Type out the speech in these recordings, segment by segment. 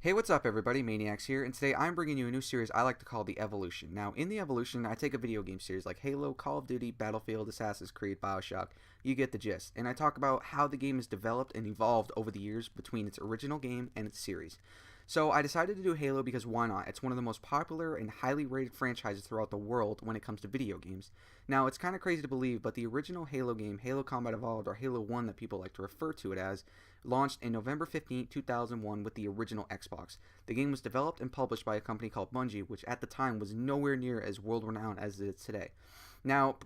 Hey, what's up, everybody? Maniacs here, and today I'm bringing you a new series I like to call The Evolution. Now, in The Evolution, I take a video game series like Halo, Call of Duty, Battlefield, Assassin's Creed, Bioshock. You get the gist. And I talk about how the game has developed and evolved over the years between its original game and its series. So I decided to do Halo because why not? It's one of the most popular and highly rated franchises throughout the world when it comes to video games. Now, it's kind of crazy to believe, but the original Halo game, Halo Combat Evolved, or Halo 1 that people like to refer to it as, launched in November 15, 2001 with the original Xbox. The game was developed and published by a company called Bungie, which at the time was nowhere near as world-renowned as it is today. Now,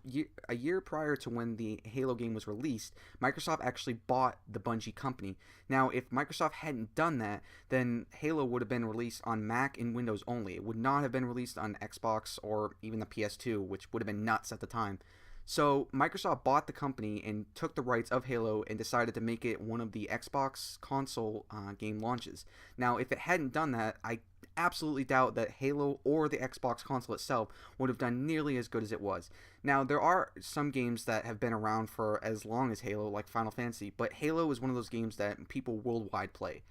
a year prior to when the Halo game was released, Microsoft actually bought the Bungie company. Now, if Microsoft hadn't done that, then Halo would have been released on Mac and Windows only. It would not have been released on Xbox or even the PS2, which would have been nuts at the time. So Microsoft bought the company and took the rights of Halo and decided to make it one of the Xbox console game launches. Now, if it hadn't done that, I absolutely doubt that Halo or the Xbox console itself would have done nearly as good as it was. Now, there are some games that have been around for as long as Halo, like Final Fantasy, but Halo is one of those games that people worldwide play.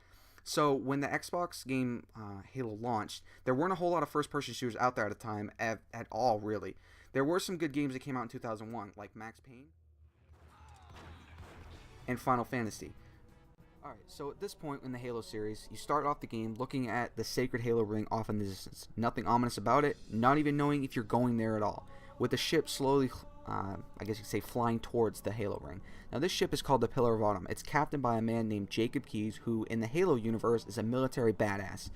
So when the Xbox game Halo launched, there weren't a whole lot of first-person shooters out there at the time at all, really. There were some good games that came out in 2001, like Max Payne and Final Fantasy. Alright, so at this point in the Halo series, you start off the game looking at the sacred Halo ring off in the distance. Nothing ominous about it, not even knowing if you're going there at all. With the ship slowly, I guess you could say, flying towards the Halo ring. Now this ship is called the Pillar of Autumn. It's captained by a man named Jacob Keyes, who in the Halo universe is a military badass.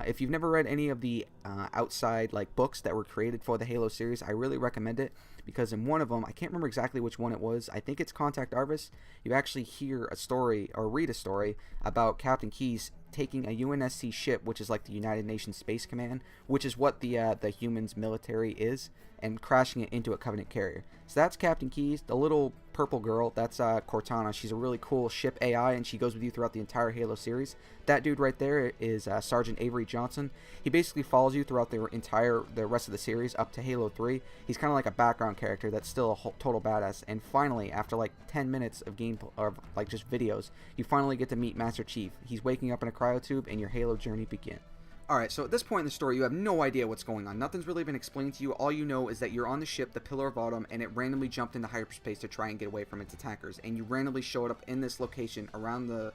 If you've never read any of the outside books that were created for the Halo series, I really recommend it, because in one of them, I can't remember exactly which one it was, I think it's Contact Arvis, you actually hear a story or read a story about Captain Keyes taking a UNSC ship, which is like the United Nations Space Command, which is what the humans military is, and crashing it into a Covenant carrier. So that's Captain Keyes. The little purple girl, that's Cortana. She's a really cool ship AI, and she goes with you throughout the entire Halo series. That dude right there is Sergeant Avery Johnson. He basically follows you throughout the rest of the series up to Halo 3. He's kind of like a background character that's still a total badass. And finally, after like 10 minutes of gameplay, or like just videos, you finally get to meet Master Chief. He's waking up in a cryotube, and your Halo journey begins. Alright, so at this point in the story, you have no idea what's going on. Nothing's really been explained to you. All you know is that you're on the ship, the Pillar of Autumn, and it randomly jumped into hyperspace to try and get away from its attackers. And you randomly showed up in this location around the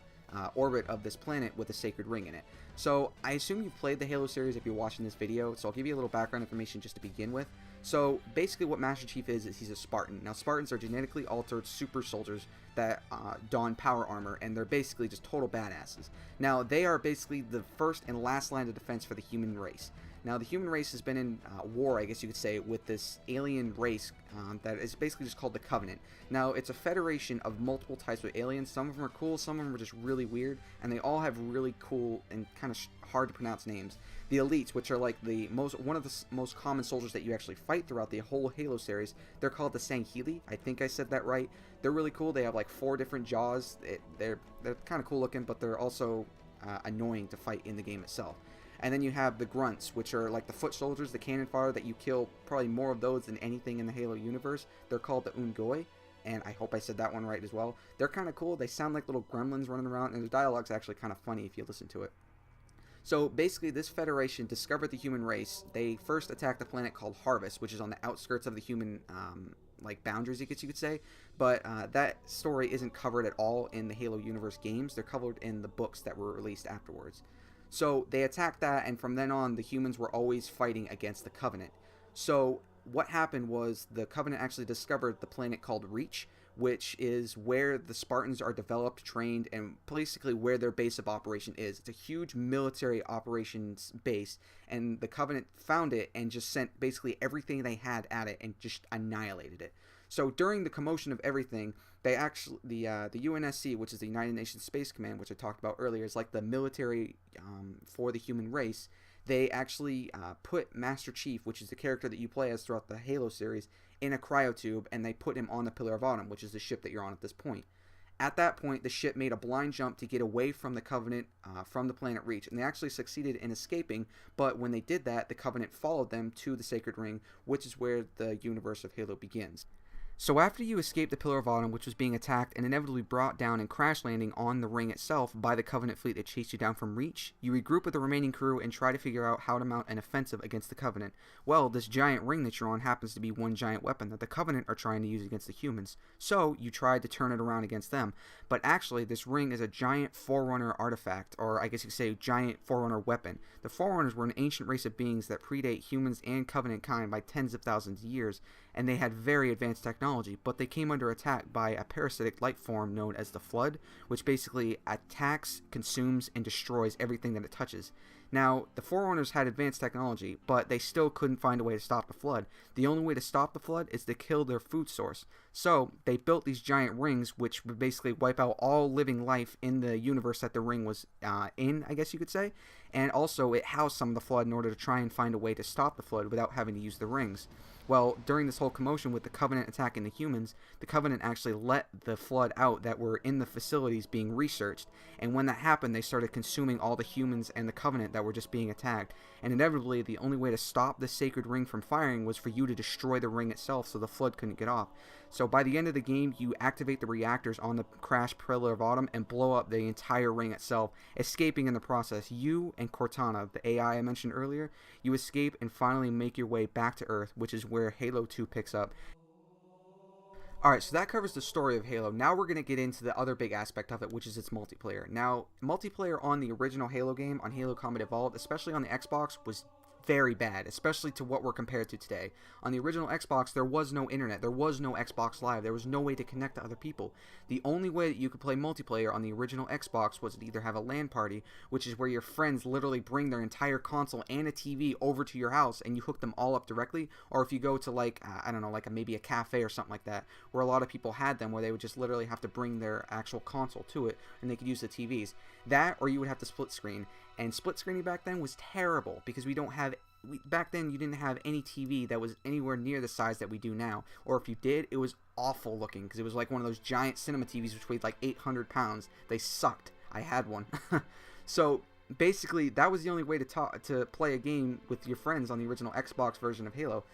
orbit of this planet with a sacred ring in it. So I assume you've played the Halo series if you're watching this video, so I'll give you a little background information just to begin with. So basically what Master Chief is he's a Spartan. Now Spartans are genetically altered super soldiers that don power armor, and they're basically just total badasses. Now they are basically the first and last line of defense for the human race. Now the human race has been in war, I guess you could say, with this alien race that is basically just called the Covenant. Now it's a federation of multiple types of aliens. Some of them are cool, some of them are just really weird, and they all have really cool and kind of hard to pronounce names. The elites, which are like one of the most common soldiers that you actually fight throughout the whole Halo series, they're called the Sangheli. I think I said that right. They're really cool. They have like 4 different jaws. They're kind of cool looking, but they're also annoying to fight in the game itself. And then you have the Grunts, which are like the foot soldiers, the cannon fodder that you kill, probably more of those than anything in the Halo universe. They're called the Ungoi, and I hope I said that one right as well. They're kind of cool. They sound like little gremlins running around, and the dialogue's actually kind of funny if you listen to it. So basically, this federation discovered the human race. They first attacked a planet called Harvest, which is on the outskirts of the human boundaries, I guess you could say. But that story isn't covered at all in the Halo universe games. They're covered in the books that were released afterwards. So they attacked that, and from then on, the humans were always fighting against the Covenant. So what happened was the Covenant actually discovered the planet called Reach, which is where the Spartans are developed, trained, and basically where their base of operation is. It's a huge military operations base, and the Covenant found it and just sent basically everything they had at it and just annihilated it. So during the commotion of everything, they actually the UNSC, which is the United Nations Space Command, which I talked about earlier, is like the military for the human race. They actually put Master Chief, which is the character that you play as throughout the Halo series, in a cryotube, and they put him on the Pillar of Autumn, which is the ship that you're on at this point. At that point, the ship made a blind jump to get away from the Covenant from the planet Reach, and they actually succeeded in escaping, but when they did that, the Covenant followed them to the Sacred Ring, which is where the universe of Halo begins. So after you escaped the Pillar of Autumn, which was being attacked and inevitably brought down and crash landing on the ring itself by the Covenant fleet that chased you down from Reach, you regroup with the remaining crew and try to figure out how to mount an offensive against the Covenant. Well, this giant ring that you're on happens to be one giant weapon that the Covenant are trying to use against the humans, so you tried to turn it around against them. But actually, this ring is a giant Forerunner artifact, or I guess you could say giant Forerunner weapon. The Forerunners were an ancient race of beings that predate humans and Covenant kind by tens of thousands of years, and they had very advanced technology, but they came under attack by a parasitic life form known as the Flood, which basically attacks, consumes, and destroys everything that it touches. Now, the Forerunners had advanced technology, but they still couldn't find a way to stop the Flood. The only way to stop the Flood is to kill their food source. So, they built these giant rings, which would basically wipe out all living life in the universe that the ring was in, I guess you could say. And also, it housed some of the Flood in order to try and find a way to stop the Flood without having to use the rings. Well, during this whole commotion with the Covenant attacking the humans, the Covenant actually let the Flood out that were in the facilities being researched, and when that happened, they started consuming all the humans and the Covenant that were just being attacked, and inevitably, the only way to stop the sacred ring from firing was for you to destroy the ring itself so the Flood couldn't get off. So by the end of the game, you activate the reactors on the crashed Pillar of Autumn and blow up the entire ring itself, escaping in the process. You and Cortana, the AI I mentioned earlier, you escape and finally make your way back to Earth, which is where Halo 2 picks up. Alright, so that covers the story of Halo. Now we're going to get into the other big aspect of it, which is its multiplayer. Now, multiplayer on the original Halo game, on Halo Combat Evolved, especially on the Xbox, was very bad, especially to what we're compared to today. On the original Xbox, there was no internet, there was no Xbox Live, there was no way to connect to other people. The only way that you could play multiplayer on the original Xbox was to either have a LAN party, which is where your friends literally bring their entire console and a TV over to your house and you hook them all up directly, or if you go to like, I don't know, like maybe a cafe or something like that, where a lot of people had them, where they would just literally have to bring their actual console to it and they could use the TVs. That, or you would have to split screen. And split screening back then was terrible because back then you didn't have any TV that was anywhere near the size that we do now. Or if you did, it was awful looking because it was like one of those giant cinema TVs which weighed like 800 pounds. They sucked. I had one. So basically that was the only way to play a game with your friends on the original Xbox version of Halo.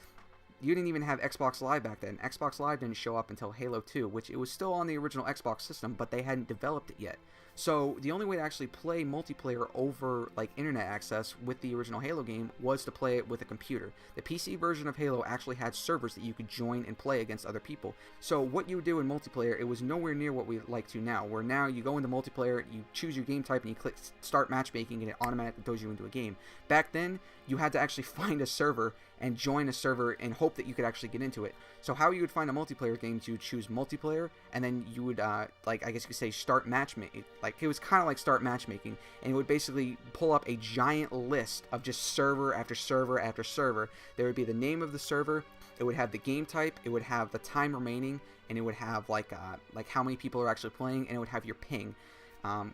You didn't even have Xbox Live back then. Xbox Live didn't show up until Halo 2, which it was still on the original Xbox system, but they hadn't developed it yet. So the only way to actually play multiplayer over like internet access with the original Halo game was to play it with a computer. The PC version of Halo actually had servers that you could join and play against other people. So what you would do in multiplayer, it was nowhere near what we like to now, where now you go into multiplayer, you choose your game type and you click start matchmaking and it automatically throws you into a game. Back then, you had to actually find a server and join a server and hope that you could actually get into it. So how you would find a multiplayer game is you would choose multiplayer, and then you would, like, I guess you could say start matchmaking. Like, it was kind of like start matchmaking, and it would basically pull up a giant list of just server after server after server. There would be the name of the server, it would have the game type, it would have the time remaining, and it would have, like how many people are actually playing, and it would have your ping.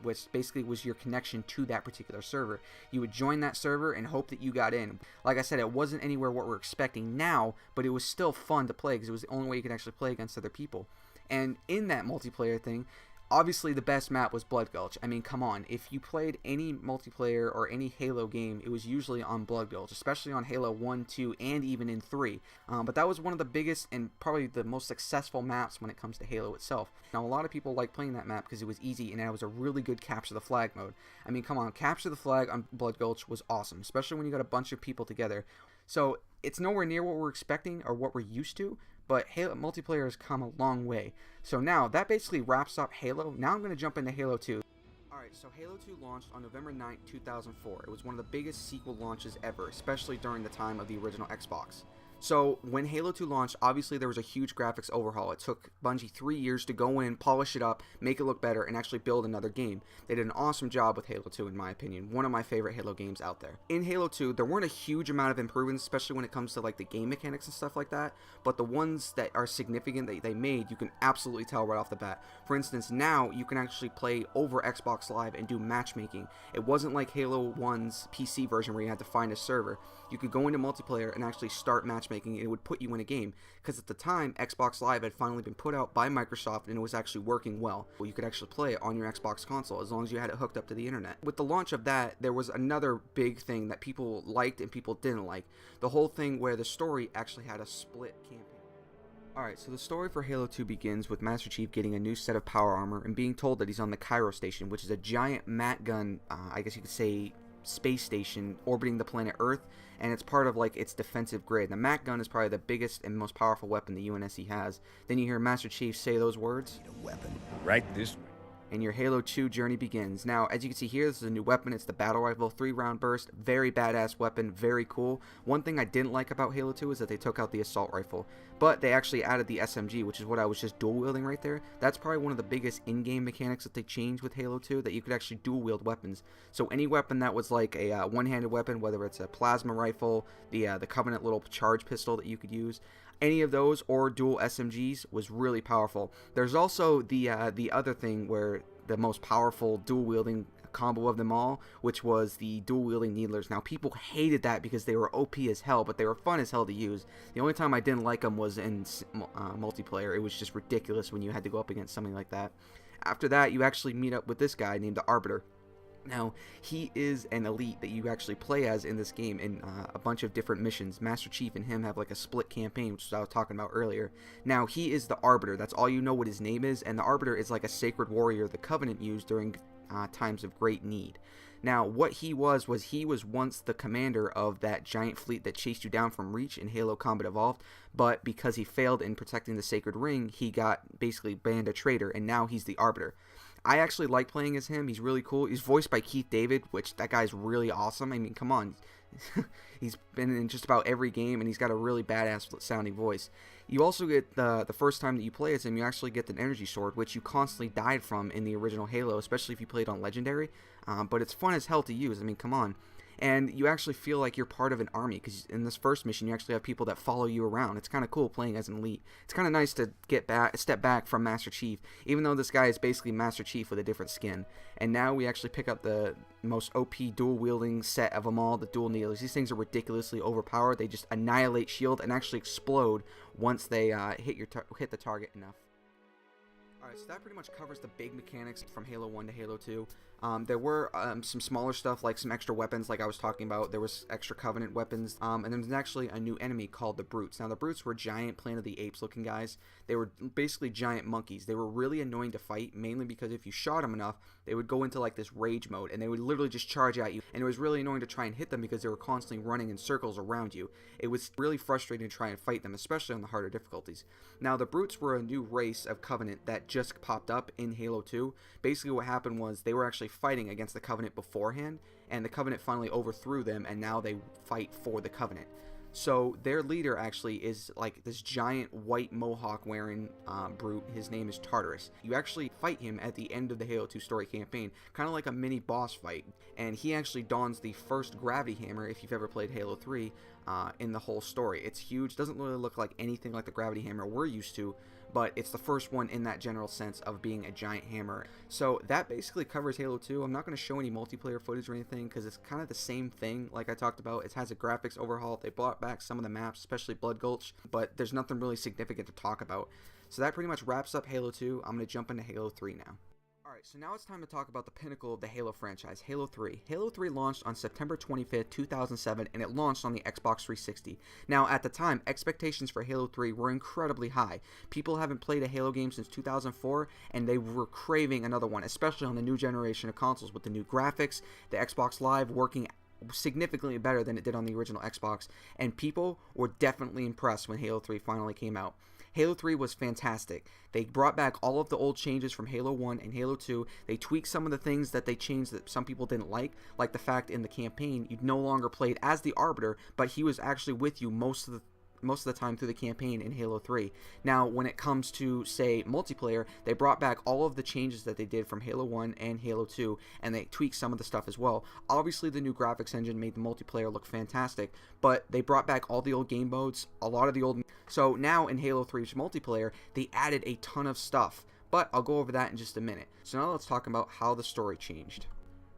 Which basically was your connection to that particular server. You would join that server and hope that you got in. Like I said, it wasn't anywhere what we're expecting now, but it was still fun to play because it was the only way you could actually play against other people. And in that multiplayer thing, obviously the best map was Blood Gulch. I mean, come on, if you played any multiplayer or any Halo game, it was usually on Blood Gulch, especially on Halo 1, 2, and even in 3. But that was one of the biggest and probably the most successful maps when it comes to Halo itself. Now, a lot of people like playing that map because it was easy and it was a really good capture the flag mode. I mean, come on, capture the flag on Blood Gulch was awesome, especially when you got a bunch of people together. So it's nowhere near what we're expecting or what we're used to, but Halo multiplayer has come a long way. So now, that basically wraps up Halo. Now I'm going to jump into Halo 2. Alright, so Halo 2 launched on November 9th, 2004. It was one of the biggest sequel launches ever, especially during the time of the original Xbox. So, when Halo 2 launched, obviously there was a huge graphics overhaul. It took Bungie 3 years to go in, polish it up, make it look better, and actually build another game. They did an awesome job with Halo 2, in my opinion. One of my favorite Halo games out there. In Halo 2, there weren't a huge amount of improvements, especially when it comes to like the game mechanics and stuff like that, but the ones that are significant that they made, you can absolutely tell right off the bat. For instance, now you can actually play over Xbox Live and do matchmaking. It wasn't like Halo 1's PC version where you had to find a server. You could go into multiplayer and actually start matchmaking, and it would put you in a game. Because at the time, Xbox Live had finally been put out by Microsoft, and it was actually working well. You could actually play it on your Xbox console as long as you had it hooked up to the internet. With the launch of that, there was another big thing that people liked and people didn't like. The whole thing where the story actually had a split campaign. Alright, so the story for Halo 2 begins with Master Chief getting a new set of power armor and being told that he's on the Cairo station, which is a giant mat gun, I guess you could say, space station orbiting the planet Earth, and it's part of like its defensive grid. The mat gun is probably the biggest and most powerful weapon the UNSC has. Then you hear Master Chief say those words, "Need a weapon right this way." and your Halo 2 journey begins. Now, as you can see here, this is a new weapon. It's the battle rifle, 3-round burst, very badass weapon, very cool. One thing I didn't like about Halo 2 is that they took out the assault rifle, but they actually added the SMG, which is what I was just dual wielding right there. That's probably one of the biggest in-game mechanics that they changed with Halo 2, that you could actually dual wield weapons. So any weapon that was like a one-handed weapon, whether it's a plasma rifle, the Covenant little charge pistol that you could use, any of those or dual SMGs was really powerful. There's also the other thing where the most powerful dual wielding combo of them all, which was the dual wielding needlers. Now people hated that because they were OP as hell, but they were fun as hell to use. The only time I didn't like them was in multiplayer. It was just ridiculous when you had to go up against something like that. After that, you actually meet up with this guy named the Arbiter. Now, he is an elite that you actually play as in this game in a bunch of different missions. Master Chief and him have like a split campaign, which I was talking about earlier. Now, he is the Arbiter. That's all you know what his name is, and the Arbiter is like a sacred warrior the Covenant used during times of great need. Now, what he was he was once the commander of that giant fleet that chased you down from Reach in Halo Combat Evolved, but because he failed in protecting the Sacred Ring, he got basically banned a traitor, and now he's the Arbiter. I actually like playing as him. He's really cool. He's voiced by Keith David, which that guy's really awesome. I mean, come on. He's been in just about every game, and he's got a really badass sounding voice. You also get the first time that you play as him, you actually get the energy sword, which you constantly died from in the original Halo, especially if you played on Legendary. But it's fun as hell to use. I mean, come on. And you actually feel like you're part of an army, because in this first mission you actually have people that follow you around. It's kind of cool playing as an elite. It's kind of nice to step back from Master Chief, even though this guy is basically Master Chief with a different skin. And now we actually pick up the most OP dual wielding set of them all, the dual needlers. These things are ridiculously overpowered. They just annihilate shield and actually explode once they hit the target enough. Alright, so that pretty much covers the big mechanics from Halo 1 to Halo 2. There were some smaller stuff, like some extra weapons, like I was talking about. There was extra Covenant weapons, and there's actually a new enemy called the Brutes. Now, the Brutes were giant Planet of the Apes looking guys. They were basically giant monkeys. They were really annoying to fight, mainly because if you shot them enough, they would go into like this rage mode, and they would literally just charge at you, and it was really annoying to try and hit them because they were constantly running in circles around you. It was really frustrating to try and fight them, especially on the harder difficulties. Now, the Brutes were a new race of Covenant that just popped up in Halo 2. Basically what happened was they were actually fighting against the Covenant beforehand, and the Covenant finally overthrew them, and now they fight for the Covenant. So their leader actually is like this giant white mohawk wearing brute. His name is Tartarus. You actually fight him at the end of the Halo 2 story campaign, kind of like a mini boss fight, and he actually dons the first gravity hammer, if you've ever played Halo 3, in the whole story. It's huge, doesn't really look like anything like the gravity hammer we're used to, but it's the first one in that general sense of being a giant hammer. So that basically covers Halo 2. I'm not going to show any multiplayer footage or anything because it's kind of the same thing like I talked about. It has a graphics overhaul. They brought back some of the maps, especially Blood Gulch, but there's nothing really significant to talk about. So that pretty much wraps up Halo 2. I'm going to jump into Halo 3 now. Alright, so now it's time to talk about the pinnacle of the Halo franchise, Halo 3. Halo 3 launched on September 25th, 2007, and it launched on the Xbox 360. Now, at the time, expectations for Halo 3 were incredibly high. People haven't played a Halo game since 2004, and they were craving another one, especially on the new generation of consoles with the new graphics, the Xbox Live working significantly better than it did on the original Xbox, and people were definitely impressed when Halo 3 finally came out. Halo 3 was fantastic. They brought back all of the old changes from Halo 1 and Halo 2. They tweaked some of the things that they changed that some people didn't like the fact in the campaign you no longer played as the Arbiter, but he was actually with you most of the time through the campaign in Halo 3. Now, when it comes to, say, multiplayer, they brought back all of the changes that they did from Halo 1 and Halo 2, and they tweaked some of the stuff as well. Obviously, the new graphics engine made the multiplayer look fantastic, but they brought back all the old game modes, a lot of the old... So now in Halo 3's multiplayer, they added a ton of stuff, but I'll go over that in just a minute. So now let's talk about how the story changed.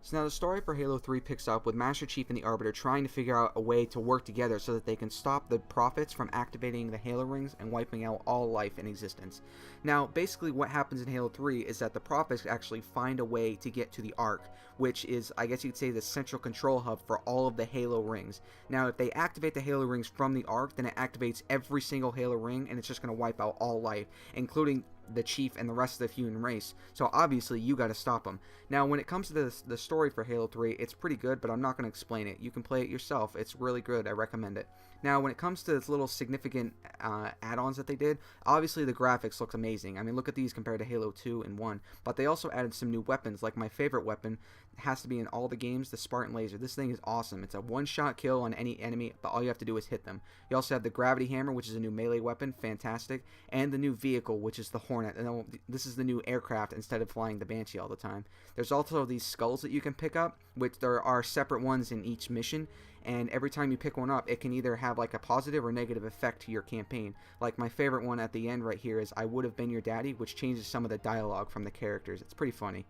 So now the story for Halo 3 picks up with Master Chief and the Arbiter trying to figure out a way to work together so that they can stop the Prophets from activating the Halo rings and wiping out all life in existence. Now, basically what happens in Halo 3 is that the Prophets actually find a way to get to the Ark, which is, I guess you could say, the central control hub for all of the Halo rings. Now, if they activate the Halo rings from the Ark, then it activates every single Halo ring, and it's just going to wipe out all life, including the Chief and the rest of the human race. So obviously you got to stop them. Now when it comes to the story for Halo 3, it's pretty good, but I'm not going to explain it. You can play it yourself. It's really good. I recommend it. Now when it comes to its little significant add-ons that they did, obviously the graphics look amazing. I mean, look at these compared to Halo 2 and 1. But they also added some new weapons, like my favorite weapon has to be in all the games, the Spartan Laser. This thing is awesome. It's a one-shot kill on any enemy, but all you have to do is hit them. You also have the Gravity Hammer, which is a new melee weapon, fantastic, and the new vehicle, which is the Hornet. And this is the new aircraft instead of flying the Banshee all the time. There's also these skulls that you can pick up, which there are separate ones in each mission, and every time you pick one up, it can either have like a positive or negative effect to your campaign. Like my favorite one at the end right here is I Would Have Been Your Daddy, which changes some of the dialogue from the characters. It's pretty funny.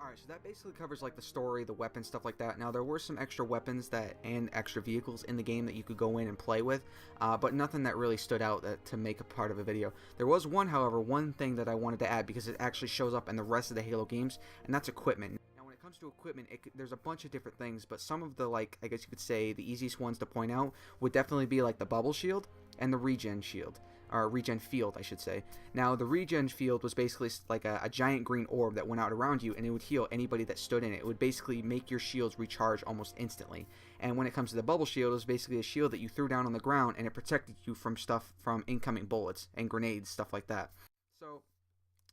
Alright, so that basically covers like the story, the weapons, stuff like that. Now there were some extra weapons and extra vehicles in the game that you could go in and play with, but nothing that really stood out to make a part of a video. There was one thing that I wanted to add because it actually shows up in the rest of the Halo games, and that's equipment. Now when it comes to equipment, there's a bunch of different things, but some of the, like, I guess you could say the easiest ones to point out would definitely be like the bubble shield and the regen shield. Or regen field, I should say. Now, the regen field was basically like a giant green orb that went out around you, and it would heal anybody that stood in it. It would basically make your shields recharge almost instantly. And when it comes to the bubble shield, it was basically a shield that you threw down on the ground, and it protected you from incoming bullets and grenades, stuff like that. So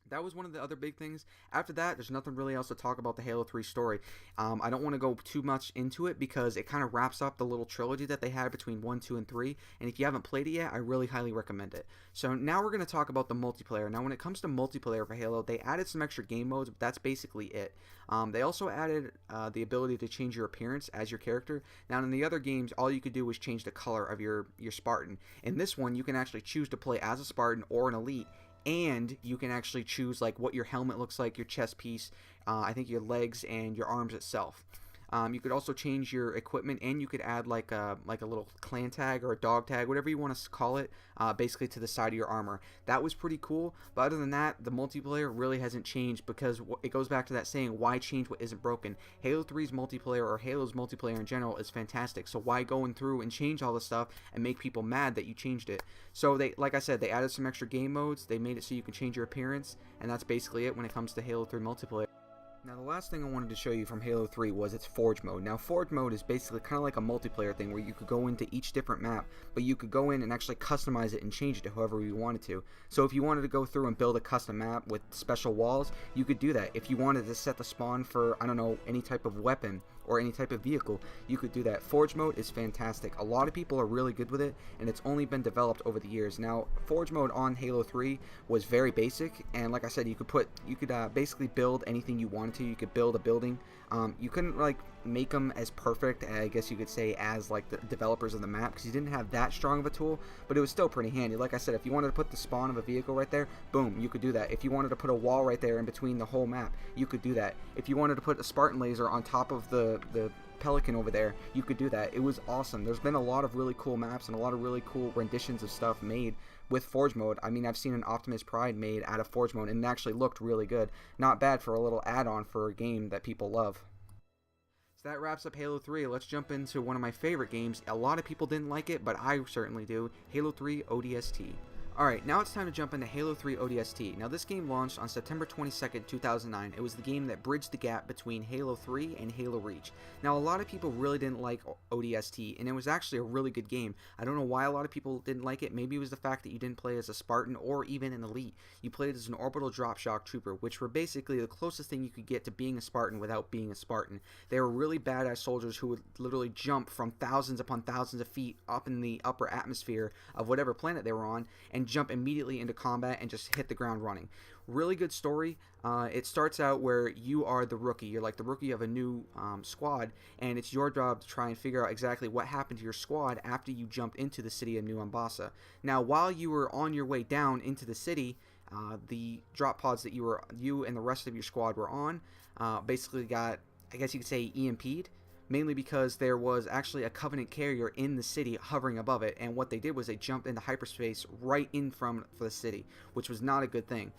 that was one of the other big things. After that, there's nothing really else to talk about the Halo 3 story. I don't want to go too much into it because it kind of wraps up the little trilogy that they had between 1, 2, and 3. And if you haven't played it yet, I really highly recommend it. So now we're going to talk about the multiplayer. Now when it comes to multiplayer for Halo, they added some extra game modes, but that's basically it. They also added the ability to change your appearance as your character. Now in the other games, all you could do was change the color of your Spartan. In this one, you can actually choose to play as a Spartan or an Elite. And you can actually choose like what your helmet looks like, your chest piece, I think your legs and your arms itself. You could also change your equipment, and you could add like a little clan tag or a dog tag, whatever you want to call it, basically to the side of your armor. That was pretty cool, but other than that, the multiplayer really hasn't changed because it goes back to that saying, why change what isn't broken? Halo 3's multiplayer, or Halo's multiplayer in general, is fantastic, so why going through and change all this stuff and make people mad that you changed it? So they, like I said, they added some extra game modes, they made it so you can change your appearance, and that's basically it when it comes to Halo 3 multiplayer. Now the last thing I wanted to show you from Halo 3 was its Forge mode. Now Forge mode is basically kind of like a multiplayer thing where you could go into each different map, but you could go in and actually customize it and change it to however you wanted to. So if you wanted to go through and build a custom map with special walls, you could do that. If you wanted to set the spawn for, I don't know, any type of weapon or any type of vehicle, you could do that. Forge mode is fantastic. A lot of people are really good with it, and it's only been developed over the years. Now, Forge mode on Halo 3 was very basic, and like I said, you could basically build anything you wanted to. You could build a building. You couldn't like make them as perfect, I guess you could say, as like the developers of the map, because you didn't have that strong of a tool, but it was still pretty handy. Like I said, if you wanted to put the spawn of a vehicle right there, boom, you could do that. If you wanted to put a wall right there in between the whole map, you could do that. If you wanted to put a Spartan laser on top of the Pelican over there, you could do that. It was awesome. There's been a lot of really cool maps and a lot of really cool renditions of stuff made with Forge mode. I mean, I've seen an Optimus Pride made out of Forge mode, and it actually looked really good. Not bad for a little add-on for a game that people love. So that wraps up Halo 3. Let's jump into one of my favorite games. A lot of people didn't like it, but I certainly do. Halo 3 ODST. Alright, now it's time to jump into Halo 3 ODST. Now this game launched on September 22nd, 2009. It was the game that bridged the gap between Halo 3 and Halo Reach. Now a lot of people really didn't like ODST, and it was actually a really good game. I don't know why a lot of people didn't like it. Maybe it was the fact that you didn't play as a Spartan or even an Elite. You played as an orbital drop shock trooper, which were basically the closest thing you could get to being a Spartan without being a Spartan. They were really badass soldiers who would literally jump from thousands upon thousands of feet up in the upper atmosphere of whatever planet they were on and jump immediately into combat and just hit the ground running. Really good story. It starts out where you are the rookie. You're like the rookie of a new squad, and it's your job to try and figure out exactly what happened to your squad after you jumped into the city of New Mombasa. Now, while you were on your way down into the city, the drop pods that you and the rest of your squad were on basically got I guess you could say, EMP'd, mainly because there was actually a Covenant carrier in the city hovering above it, and what they did was they jumped into hyperspace right in from the city, which was not a good thing.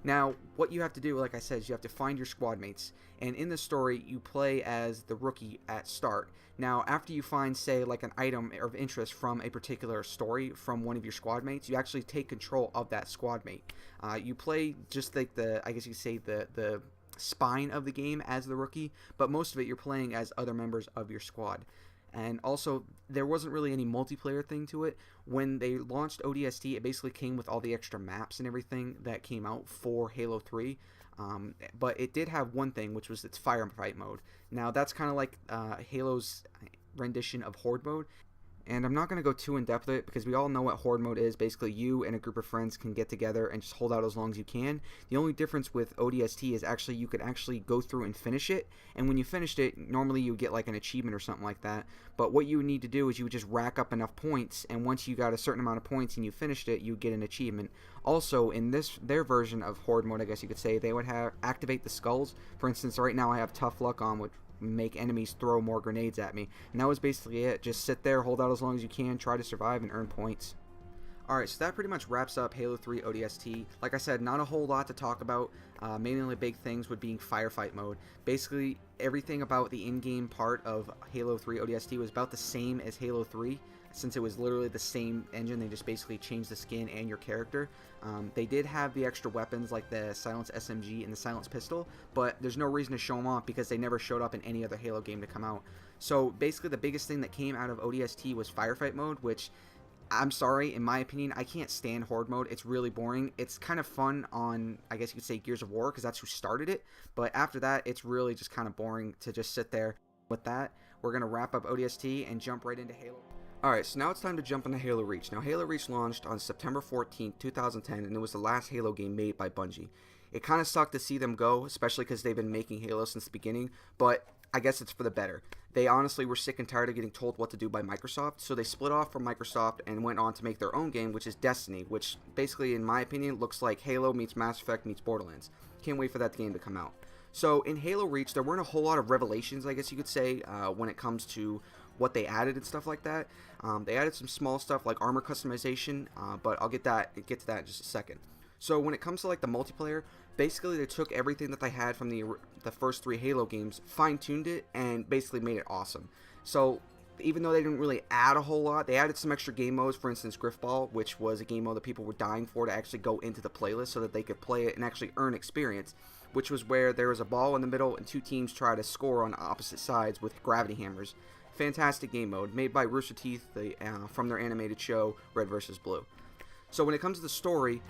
Now, what you have to do, like I said, is you have to find your squad mates, and in the story, you play as the rookie at start. Now, after you find, say, like an item of interest from a particular story from one of your squad mates, you actually take control of that squad mate. You play just like I guess you could say the spine of the game as the rookie, but most of it you're playing as other members of your squad. And also, there wasn't really any multiplayer thing to it. When they launched ODST, it basically came with all the extra maps and everything that came out for Halo 3. But it did have one thing, which was its firefight mode. Now, that's kind of like Halo's rendition of Horde mode. And I'm not going to go too in-depth with it because we all know what Horde mode is. Basically, you and a group of friends can get together and just hold out as long as you can. The only difference with ODST is actually you could actually go through and finish it. And when you finished it, normally you would get like an achievement or something like that. But what you would need to do is you would just rack up enough points. And once you got a certain amount of points and you finished it, you would get an achievement. Also, in their version of Horde mode, I guess you could say, they would have activate the skulls. For instance, right now I have Tough Luck on, which make enemies throw more grenades at me, and that was basically it. Just sit there, hold out as long as you can, try to survive, and earn points. Alright, so that pretty much wraps up Halo 3 ODST. Like I said, not a whole lot to talk about. Mainly the big things would be firefight mode. Basically, everything about the in-game part of Halo 3 ODST was about the same as Halo 3, since it was literally the same engine. They just basically changed the skin and your character. They did have the extra weapons like the Silence SMG and the Silence Pistol, but there's no reason to show them off because they never showed up in any other Halo game to come out. So basically the biggest thing that came out of ODST was firefight mode, which, I'm sorry, in my opinion, I can't stand Horde mode. It's really boring. It's kind of fun on, I guess you could say, Gears of War, because that's who started it. But after that, it's really just kind of boring to just sit there. With that, we're going to wrap up ODST and jump right into Halo. Alright, so now it's time to jump into Halo Reach. Now, Halo Reach launched on September 14th, 2010, and it was the last Halo game made by Bungie. It kind of sucked to see them go, especially because they've been making Halo since the beginning, but I guess it's for the better. They honestly were sick and tired of getting told what to do by Microsoft, so they split off from Microsoft and went on to make their own game, which is Destiny, which basically, in my opinion, looks like Halo meets Mass Effect meets Borderlands. Can't wait for that game to come out. So, in Halo Reach, there weren't a whole lot of revelations, I guess you could say, when it comes to what they added and stuff like that. They added some small stuff like armor customization, but I'll get to that in just a second. So when it comes to like the multiplayer, basically they took everything that they had from the first 3 Halo games, fine-tuned it, and basically made it awesome. So even though they didn't really add a whole lot, they added some extra game modes. For instance, Griffball, which was a game mode that people were dying for to actually go into the playlist so that they could play it and actually earn experience, which was where there was a ball in the middle and 2 teams try to score on opposite sides with gravity hammers. Fantastic game mode, made by Rooster Teeth from their animated show, Red vs. Blue. So when it comes to the story,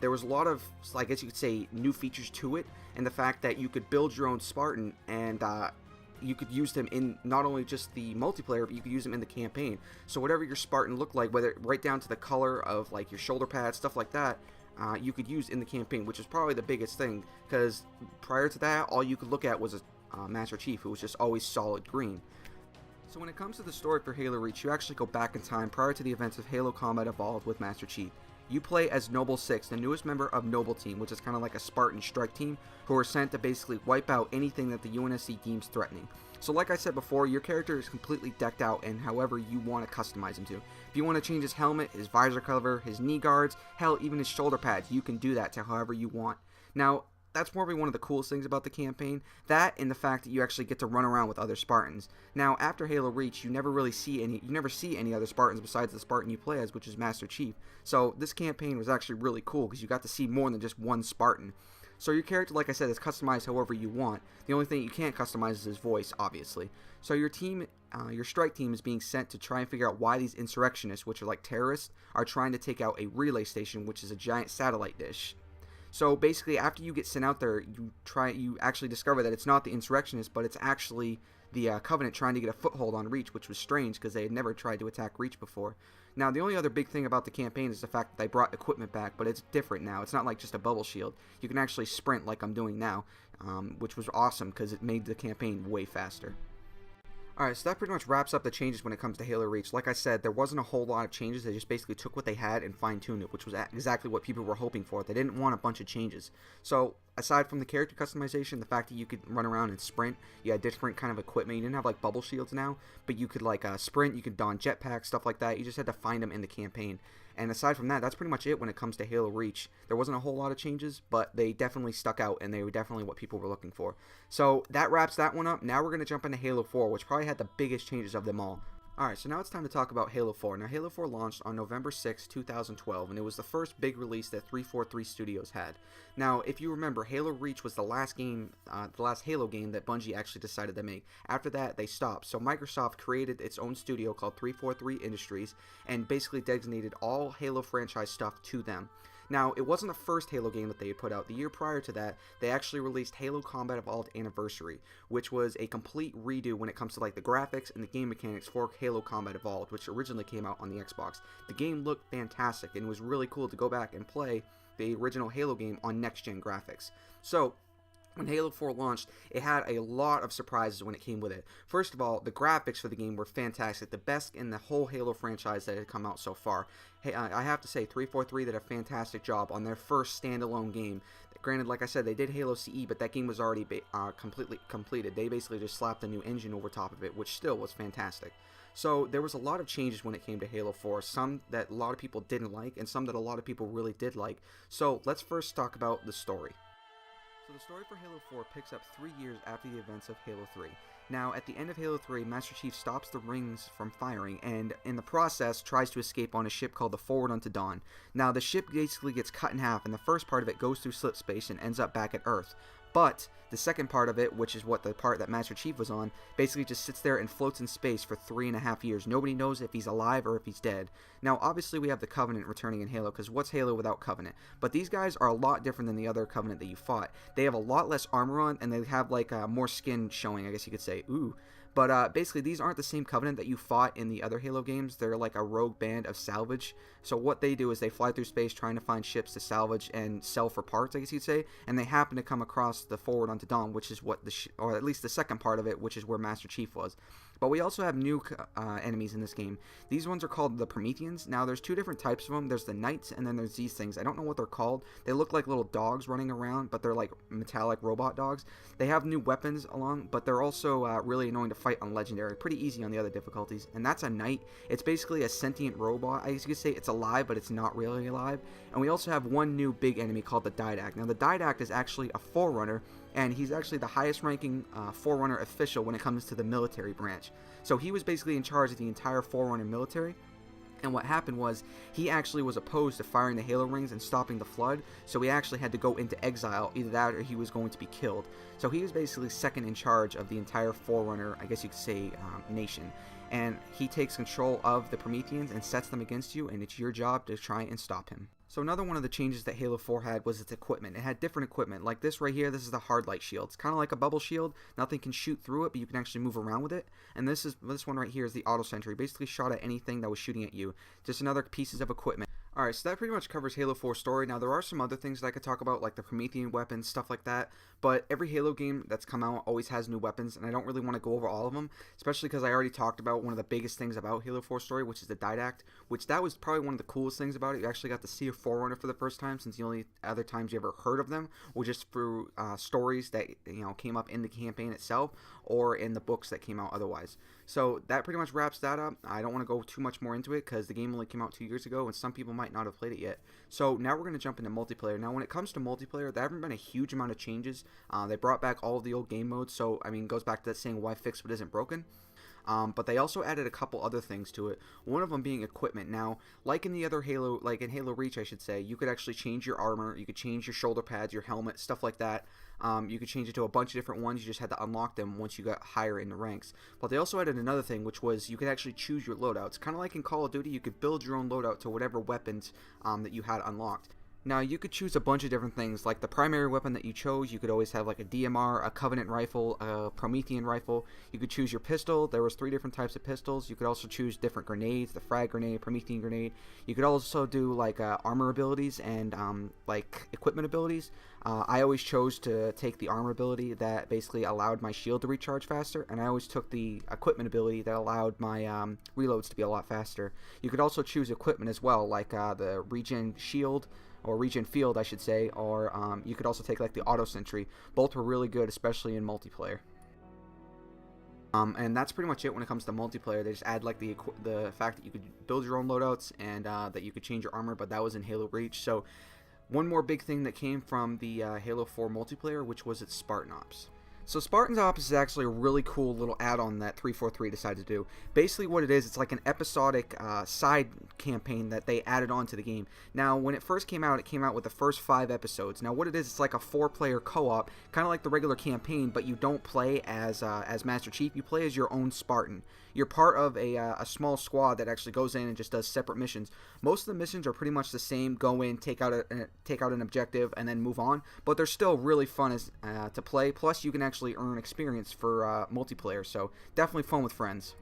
there was a lot of, I guess you could say, new features to it, and the fact that you could build your own Spartan, and you could use them in not only just the multiplayer, but you could use them in the campaign. So whatever your Spartan looked like, whether right down to the color of like your shoulder pads, stuff like that, you could use in the campaign, which is probably the biggest thing, because prior to that, all you could look at was a Master Chief, who was just always solid green. So when it comes to the story for Halo Reach, you actually go back in time prior to the events of Halo Combat Evolved with Master Chief. You play as Noble 6, the newest member of Noble Team, which is kind of like a Spartan strike team, who are sent to basically wipe out anything that the UNSC deems threatening. So like I said before, your character is completely decked out in however you want to customize him to. If you want to change his helmet, his visor cover, his knee guards, hell, even his shoulder pads, you can do that to however you want. Now, that's probably one of the coolest things about the campaign, that and the fact that you actually get to run around with other Spartans. Now, after Halo Reach, you never see any other Spartans besides the Spartan you play as, which is Master Chief. So this campaign was actually really cool because you got to see more than just one Spartan. So your character, like I said, is customized however you want. The only thing you can't customize is his voice, obviously. So your team, your strike team, is being sent to try and figure out why these insurrectionists, which are like terrorists, are trying to take out a relay station, which is a giant satellite dish. So basically, after you get sent out there, you actually discover that it's not the insurrectionists, but it's actually the Covenant trying to get a foothold on Reach, which was strange because they had never tried to attack Reach before. Now, the only other big thing about the campaign is the fact that they brought equipment back, but it's different now. It's not like just a bubble shield. You can actually sprint like I'm doing now, which was awesome because it made the campaign way faster. Alright, so that pretty much wraps up the changes when it comes to Halo Reach. Like I said, there wasn't a whole lot of changes. They just basically took what they had and fine-tuned it, which was exactly what people were hoping for. They didn't want a bunch of changes. So, aside from the character customization, the fact that you could run around and sprint, you had different kind of equipment. You didn't have like bubble shields now, but you could like sprint, you could don jetpacks, stuff like that. You just had to find them in the campaign. And aside from that, that's pretty much it when it comes to Halo Reach. There wasn't a whole lot of changes, but they definitely stuck out, and they were definitely what people were looking for. So that wraps that one up. Now we're going to jump into Halo 4, which probably had the biggest changes of them all. Alright, so now it's time to talk about Halo 4. Now, Halo 4 launched on November 6, 2012, and it was the first big release that 343 Studios had. Now, if you remember, Halo Reach was the last Halo game that Bungie actually decided to make. After that, they stopped. So Microsoft created its own studio called 343 Industries, and basically designated all Halo franchise stuff to them. Now, it wasn't the first Halo game that they had put out. The year prior to that, they actually released Halo Combat Evolved Anniversary, which was a complete redo when it comes to like the graphics and the game mechanics for Halo Combat Evolved, which originally came out on the Xbox. The game looked fantastic, and it was really cool to go back and play the original Halo game on next-gen graphics. So, when Halo 4 launched, it had a lot of surprises when it came with it. First of all, the graphics for the game were fantastic, the best in the whole Halo franchise that had come out so far. Hey, I have to say, 343 did a fantastic job on their first standalone game. Granted, like I said, they did Halo CE, but that game was already completely completed. They basically just slapped a new engine over top of it, which still was fantastic. So there was a lot of changes when it came to Halo 4, some that a lot of people didn't like, and some that a lot of people really did like. So let's first talk about the story. So the story for Halo 4 picks up 3 years after the events of Halo 3. Now, at the end of Halo 3, Master Chief stops the rings from firing, and in the process tries to escape on a ship called the Forward Unto Dawn. Now, the ship basically gets cut in half, and the first part of it goes through slip space and ends up back at Earth. But the second part of it, which is what the part that Master Chief was on, basically just sits there and floats in space for 3.5 years. Nobody knows if he's alive or if he's dead. Now, obviously, we have the Covenant returning in Halo, because what's Halo without Covenant? But these guys are a lot different than the other Covenant that you fought. They have a lot less armor on, and they have, like, more skin showing, I guess you could say. Ooh. But basically, these aren't the same Covenant that you fought in the other Halo games. They're like a rogue band of salvage. So what they do is they fly through space trying to find ships to salvage and sell for parts, I guess you'd say. And they happen to come across the Forward Unto Dawn, which is what or at least the second part of it, which is where Master Chief was. But we also have new enemies in this game. These ones are called the Prometheans. Now, there's two different types of them. There's the Knights, and then there's these things. I don't know what they're called. They look like little dogs running around, but they're like metallic robot dogs. They have new weapons along, but they're also really annoying to fight on Legendary. Pretty easy on the other difficulties. And that's a Knight. It's basically a sentient robot. I guess you could say it's alive, but it's not really alive. And we also have one new big enemy called the Didact. Now, the Didact is actually a Forerunner, and he's actually the highest ranking Forerunner official when it comes to the military branch. So he was basically in charge of the entire Forerunner military. And what happened was, he actually was opposed to firing the Halo rings and stopping the Flood, so he actually had to go into exile. Either that or he was going to be killed. So he was basically second in charge of the entire Forerunner, I guess you could say, nation. And he takes control of the Prometheans and sets them against you, and it's your job to try and stop him. So another one of the changes that Halo 4 had was its equipment. It had different equipment. Like this right here, this is the hard light shield. It's kind of like a bubble shield. Nothing can shoot through it, but you can actually move around with it. And this one right here is the auto sentry. Basically shot at anything that was shooting at you. Just another pieces of equipment. Alright, so that pretty much covers Halo 4's story. Now, there are some other things that I could talk about, like the Promethean weapons, stuff like that, but every Halo game that's come out always has new weapons, and I don't really want to go over all of them, especially because I already talked about one of the biggest things about Halo 4's story, which is the Didact, which that was probably one of the coolest things about it. You actually got to see a Forerunner for the first time, since the only other times you ever heard of them were just through stories that, came up in the campaign itself, or in the books that came out otherwise. So that pretty much wraps that up. I don't want to go too much more into it because the game only came out 2 years ago and some people might not have played it yet. So now we're going to jump into multiplayer. Now when it comes to multiplayer, there haven't been a huge amount of changes. They brought back all of the old game modes, so I mean, it goes back to that saying, why fix what isn't broken? But they also added a couple other things to it. One of them being equipment. Now, like in the other Halo, like in Halo Reach, I should say, you could actually change your armor, you could change your shoulder pads, your helmet, stuff like that. You could change it to a bunch of different ones. You just had to unlock them once you got higher in the ranks. But they also added another thing, which was you could actually choose your loadouts. Kind of like in Call of Duty, you could build your own loadout to whatever weapons that you had unlocked. Now, you could choose a bunch of different things, like the primary weapon that you chose. You could always have like a DMR, a Covenant rifle, a Promethean rifle. You could choose your pistol. There was 3 different types of pistols. You could also choose different grenades, the frag grenade, Promethean grenade. You could also do like armor abilities and like equipment abilities. I always chose to take the armor ability that basically allowed my shield to recharge faster, and I always took the equipment ability that allowed my reloads to be a lot faster. You could also choose equipment as well, like the regen shield, or regen field I should say, or you could also take like the auto sentry. Both were really good, especially in multiplayer. And that's pretty much it when it comes to multiplayer. They just add like the fact that you could build your own loadouts, and that you could change your armor, but that was in Halo Reach. So one more big thing that came from the Halo 4 multiplayer, which was its Spartan Ops. So Spartan Ops is actually a really cool little add-on that 343 decided to do. Basically what it is, it's like an episodic side campaign that they added on to the game. Now, when it first came out, it came out with the first 5 episodes. Now, what it is, it's like a 4-player co-op, kind of like the regular campaign, but you don't play as Master Chief. You play as your own Spartan. You're part of a small squad that actually goes in and just does separate missions. Most of the missions are pretty much the same. Go in, take out an objective, and then move on. But they're still really fun to play. Plus, you can actually earn experience for multiplayer. So definitely fun with friends.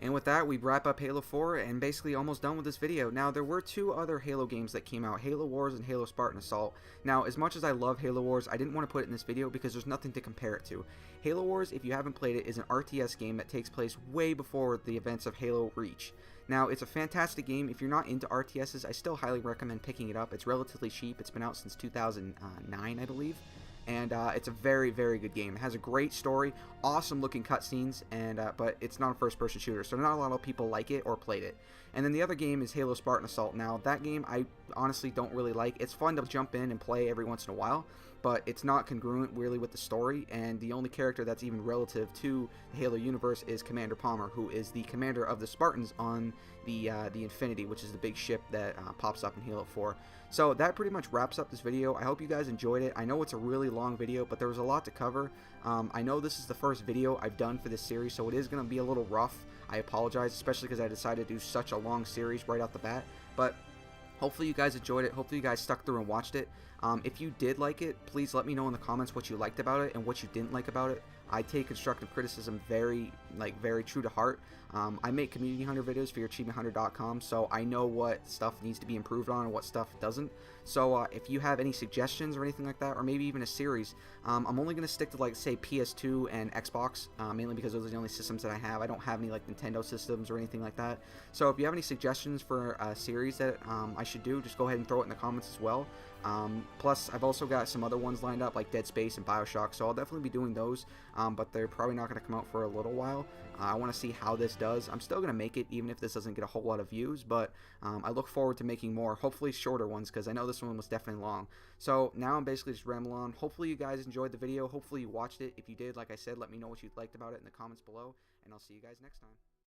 And with that, we wrap up Halo 4 and basically almost done with this video. Now, there were 2 other Halo games that came out, Halo Wars and Halo Spartan Assault. Now, as much as I love Halo Wars, I didn't want to put it in this video because there's nothing to compare it to. Halo Wars, if you haven't played it, is an RTS game that takes place way before the events of Halo Reach. Now, it's a fantastic game. If you're not into RTSs, I still highly recommend picking it up. It's relatively cheap. It's been out since 2009, I believe. And it's a very, very good game. It has a great story, awesome looking cutscenes, and but it's not a first-person shooter, so not a lot of people like it or played it. And then the other game is Halo Spartan Assault. Now, that game I honestly don't really like. It's fun to jump in and play every once in a while, but it's not congruent really with the story, and the only character that's even relative to the Halo universe is Commander Palmer, who is the commander of the Spartans on the Infinity, which is the big ship that pops up in Halo 4. So that pretty much wraps up this video. I hope you guys enjoyed it. I know it's a really long video, but there was a lot to cover. I know this is the first video I've done for this series, so it is going to be a little rough. I apologize, especially because I decided to do such a long series right off the bat, but hopefully you guys enjoyed it. Hopefully you guys stuck through and watched it. If you did like it, please let me know in the comments what you liked about it and what you didn't like about it. I take constructive criticism very true to heart. I make community hunter videos for yourachievementhunter.com, so I know what stuff needs to be improved on and what stuff doesn't. So if you have any suggestions or anything like that, or maybe even a series, I'm only going to stick to, like, say, PS2 and Xbox, mainly because those are the only systems that I have. I don't have any, like, Nintendo systems or anything like that. So if you have any suggestions for a series that I should do, just go ahead and throw it in the comments as well. Plus, I've also got some other ones lined up, like Dead Space and Bioshock, so I'll definitely be doing those, but they're probably not going to come out for a little while. I want to see how this does. I'm still going to make it, even if this doesn't get a whole lot of views, but I look forward to making more, hopefully shorter ones, because I know this one was definitely long. So now I'm basically just rambling on. Hopefully you guys enjoyed the video. Hopefully you watched it. If you did, like I said, let me know what you liked about it in the comments below, and I'll see you guys next time.